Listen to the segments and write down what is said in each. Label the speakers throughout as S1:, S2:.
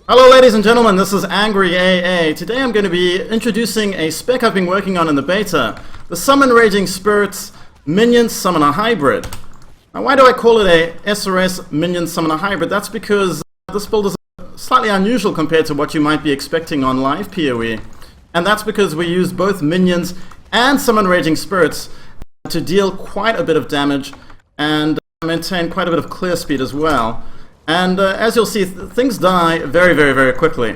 S1: Hello ladies and gentlemen, this is Angryaa. Today I'm going to be introducing a spec I've been working on in the beta, the Summon Raging Spirits Minion Summoner Hybrid. Now why do I call it a SRS Minion Summoner Hybrid? That's because this build is slightly unusual compared to what you might be expecting on live PoE. And that's because we use both minions and Summon Raging Spirits to deal quite a bit of damage and maintain quite a bit of clear speed as well. And as you'll see, things die very quickly.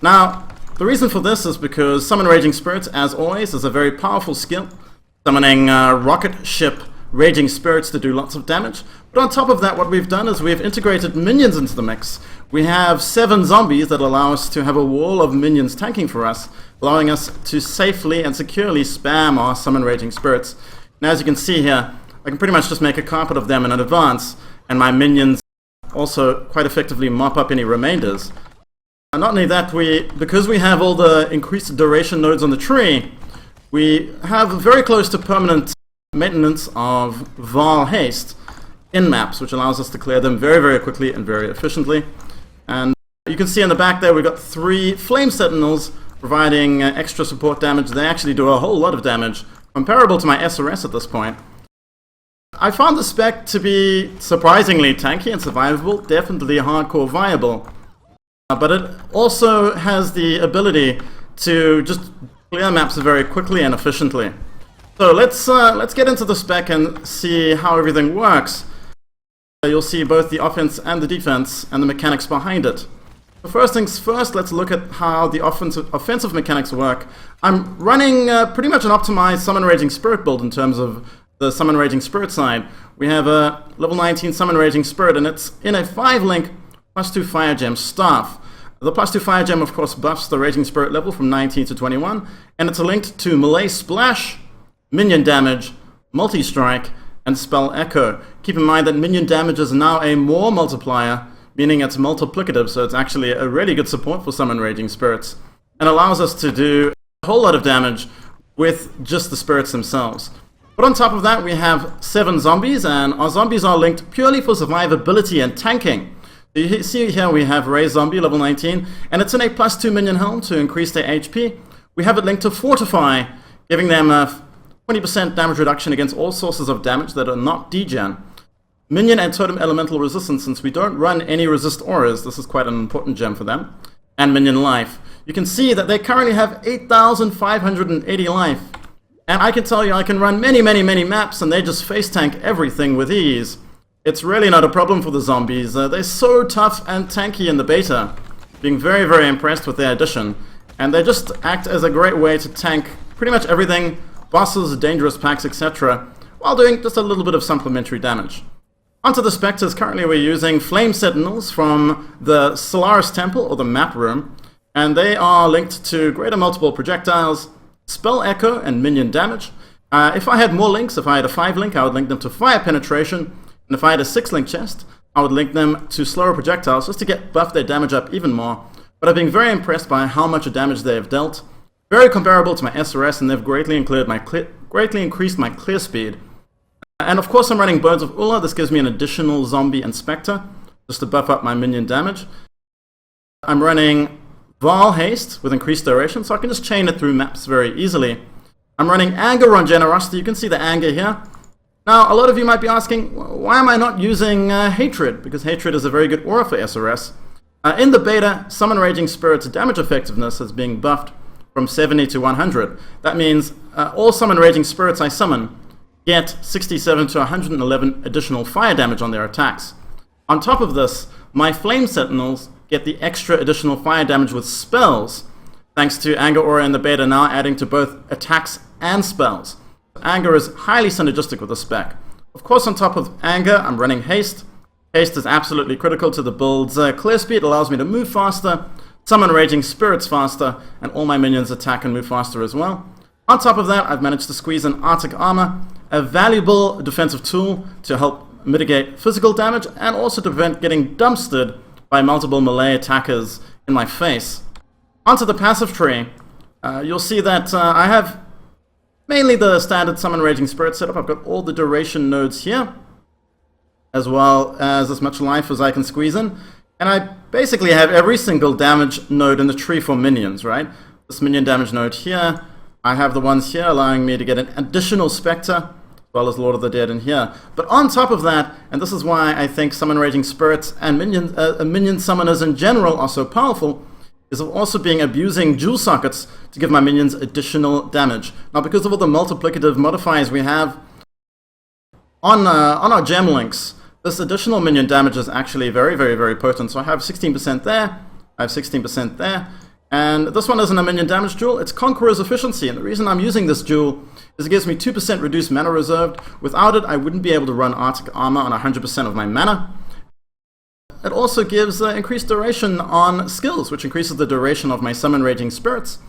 S1: Now, the reason for this is because Summon Raging Spirits, as always, is a very powerful skill, summoning rocket ship Raging Spirits to do lots of damage. But on top of that, what we've done is we've integrated minions into the mix. We have 7 zombies that allow us to have a wall of minions tanking for us, allowing us to safely and securely spam our Summon Raging Spirits. Now, as you can see here, I can pretty much just make a carpet of them in advance, and my minions also quite effectively mop up any remainders. And not only that, because we have all the increased duration nodes on the tree, we have very close to permanent maintenance of Val haste in maps, which allows us to clear them very quickly and very efficiently. And you can see in the back there we've got 3 Flame Sentinels providing extra support damage. They actually do a whole lot of damage, comparable to my SRS at this point. I found the spec to be surprisingly tanky and survivable, definitely hardcore viable, but it also has the ability to just clear maps very quickly and efficiently. So let's get into the spec and see how everything works. You'll see both the offense and the defense and the mechanics behind it. So first things first, let's look at how the offensive mechanics work. I'm running pretty much an optimized Summon Raging Spirit build in terms of the Summon Raging Spirit side. We have a level 19 Summon Raging Spirit, and it's in a 5-link +2 Fire Gem staff. The +2 Fire Gem, of course, buffs the Raging Spirit level from 19 to 21, and it's linked to Melee Splash, Minion Damage, Multi-Strike, and Spell Echo. Keep in mind that Minion Damage is now a more multiplier, meaning it's multiplicative, so it's actually a really good support for Summon Raging Spirits, and allows us to do a whole lot of damage with just the spirits themselves. But on top of that, we have 7 zombies, and our zombies are linked purely for survivability and tanking. So you see here we have Ray Zombie, level 19, and it's in a +2 minion helm to increase their HP. We have it linked to Fortify, giving them a 20% damage reduction against all sources of damage that are not degen. Minion and Totem Elemental Resistance, since we don't run any resist auras, this is quite an important gem for them. And Minion Life. You can see that they currently have 8,580 life. And I can tell you, I can run many maps, and they just face tank everything with ease. It's really not a problem for the zombies. They're so tough and tanky in the beta. Being very impressed with their addition. And they just act as a great way to tank pretty much everything, bosses, dangerous packs, etc., while doing just a little bit of supplementary damage. Onto the Spectres. Currently we're using Flame Sentinels from the Solaris Temple, or the map room, and they are linked to greater multiple projectiles, Spell Echo, and Minion Damage. If I had more links, if I had a 5-link, I would link them to Fire Penetration, and if I had a 6-link chest, I would link them to Slower Projectiles, just to buff their damage up even more. But I've been very impressed by how much damage they have dealt. Very comparable to my SRS, and they've greatly increased my clear speed. And of course I'm running Birds of Ula. This gives me an additional Zombie and Spectre, just to buff up my minion damage. I'm running Val haste with increased duration, so I can just chain it through maps very easily. I'm running Anger on Generosity. You can see the Anger here. Now, a lot of you might be asking, why am I not using Hatred? Because Hatred is a very good aura for SRS. In the beta, Summon Raging Spirit's damage effectiveness is being buffed from 70 to 100. That means all Summon Raging Spirits I summon get 67 to 111 additional fire damage on their attacks. On top of this, my Flame Sentinels get the extra additional fire damage with spells, thanks to Anger Aura in the beta now adding to both attacks and spells. Anger is highly synergistic with the spec. Of course, on top of Anger, I'm running Haste. Haste is absolutely critical to the build's clear speed. It allows me to move faster, summon Raging Spirits faster, and all my minions attack and move faster as well. On top of that, I've managed to squeeze in Arctic Armor, a valuable defensive tool to help mitigate physical damage and also to prevent getting dumpstered by multiple melee attackers in my face. Onto the passive tree, you'll see that I have mainly the standard Summon Raging Spirit setup. I've got all the duration nodes here, as well as much life as I can squeeze in. And I basically have every single damage node in the tree for minions, right? This minion damage node here. I have the ones here allowing me to get an additional Spectre, as well as Lord of the Dead in here. But on top of that, and this is why I think Summon Raging Spirits and minion summoners in general are so powerful, is of also being abusing jewel sockets to give my minions additional damage. Now, because of all the multiplicative modifiers we have on our gem links, this additional minion damage is actually very, very, very potent. So I have 16% there, I have 16% there, and this one isn't a minion damage jewel, it's Conqueror's Efficiency, and the reason I'm using this jewel is it gives me 2% reduced mana reserved. Without it, I wouldn't be able to run Arctic Armor on 100% of my mana. It also gives increased duration on skills, which increases the duration of my Summon Raging Spirits.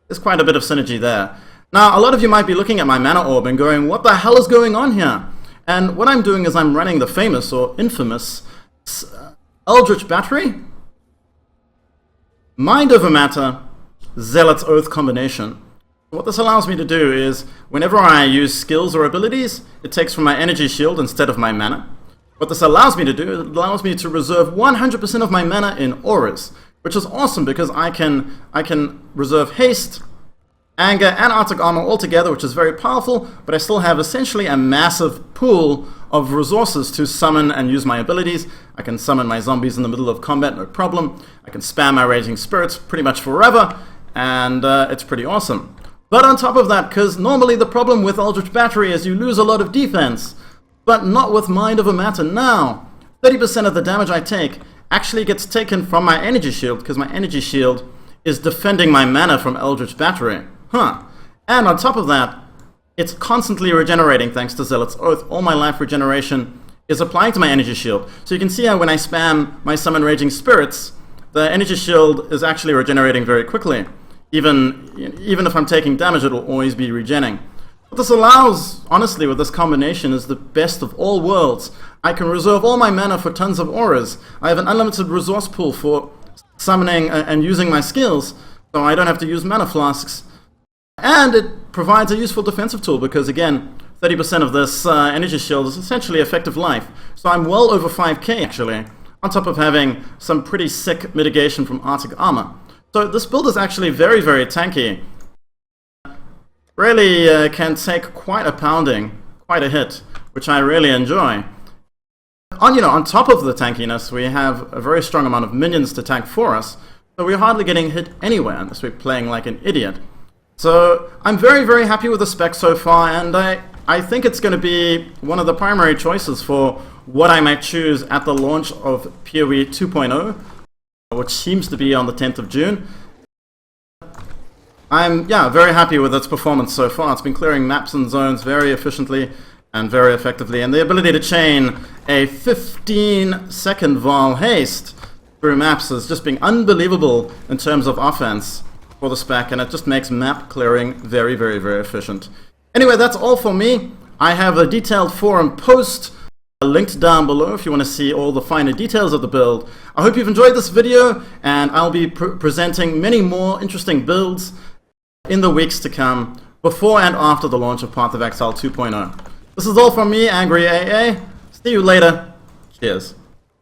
S1: There's quite a bit of synergy there. Now, a lot of you might be looking at my mana orb and going, what the hell is going on here? And what I'm doing is I'm running the famous or infamous Eldritch Battery, Mind Over Matter, Zealot's Oath combination. What this allows me to do is, whenever I use skills or abilities, it takes from my energy shield instead of my mana. What this allows me to do, it allows me to reserve 100% of my mana in auras, which is awesome because I can reserve haste, anger, and Arctic Armor all together, which is very powerful, but I still have essentially a massive pool of resources to summon and use my abilities. I can summon my zombies in the middle of combat, no problem. I can spam my Raging Spirits pretty much forever, and it's pretty awesome. But on top of that, because normally the problem with Eldritch Battery is you lose a lot of defense, but not with Mind Over Matter. Now, 30% of the damage I take actually gets taken from my energy shield, because my energy shield is defending my mana from Eldritch Battery. And on top of that, it's constantly regenerating thanks to Zealot's Oath. All my life regeneration is applying to my energy shield. So you can see how when I spam my Summon Raging Spirits, the energy shield is actually regenerating very quickly. Even if I'm taking damage, it will always be regenning. What this allows, honestly, with this combination is the best of all worlds. I can reserve all my mana for tons of auras. I have an unlimited resource pool for summoning and using my skills, so I don't have to use mana flasks. And it provides a useful defensive tool because, again, 30% of this energy shield is essentially effective life. So I'm well over 5k, actually, on top of having some pretty sick mitigation from Arctic Armor. So this build is actually very, very tanky. Really can take quite a pounding, quite a hit, which I really enjoy. On top of the tankiness, we have a very strong amount of minions to tank for us, so we're hardly getting hit anywhere unless we're playing like an idiot. So I'm very, very happy with the spec so far, and I think it's going to be one of the primary choices for what I might choose at the launch of PoE 2.0, which seems to be on the 10th of June. I'm very happy with its performance so far. It's been clearing maps and zones very efficiently and very effectively, and the ability to chain a 15-second Vol haste through maps is just being unbelievable in terms of offense for the spec, and it just makes map clearing very, very, very efficient. Anyway, that's all for me. I have a detailed forum post linked down below if you want to see all the finer details of the build. I hope you've enjoyed this video, and I'll be presenting many more interesting builds in the weeks to come, before and after the launch of Path of Exile 2.0. This is all from me, Angryaa. See you later. Cheers.